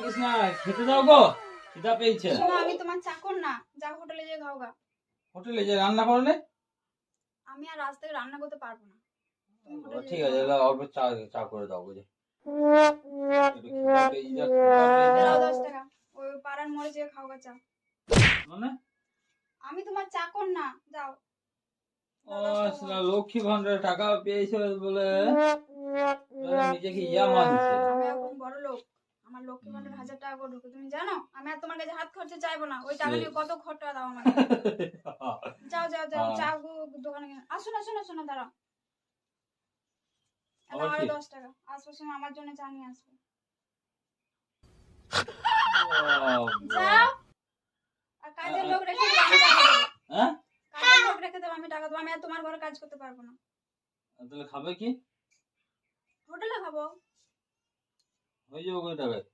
কৃষ্ণা খেতে দাও গো, খিদা পেয়েছে। শোনো, আমি তোমার চাকর না, যাও হোটেলে গিয়ে খাও গা। হোটেলে যে রান্না করো না? আমি আর রাস্তায় রান্না করতে পারবো না, তুমি হোটেলে ঠিক গিয়ে আছে, খাও। এলা অল্প চা চা করে দাও বুঝে। একটু খিদা পেয়েছে, খিদা পেয়েছে। দাও 10 টাকা, ওই পাড়ার মোড়ে যেয়ে খাও গা চা। মানে আমি তোমার চাকর না, যাও। ও দাও 10 টাকা শালা দাও। লক্ষ্মী ভান্ডারের টাকা পেয়েছে বলে নিজেকে ইয়া মানছে। আমি এখন বড় লোক, আমার লক্ষ্মী ভান্ডার 1000 টাকা করে ঢুকে, তুমি জানো? আমি আর তোমার কাছে হাত খরচা চাইবো না, ওই টাকা নিয়ে কত খরচা দাও আমাকে। যাও যাও যাও, চা দোকানে গিয়ে আসো না, শোনো শোনো, দাঁড়াও। এলাও আরো 10 টাকা, আসবার সময় আমার জন্য চা নিয়ে আসবে। যাও। আর কাজের লোক রেখে দেবো, আমি টাকা দেবো। হ্যাঁ, কাজের লোক রেখে দেবো, আমি টাকা দেবো। আমি আর তোমার ঘরে কাজ করতে পারবো না। তাহলে খাবে কি? হোটেলে খাবো। হয়ে যাবে কয় টাকায়?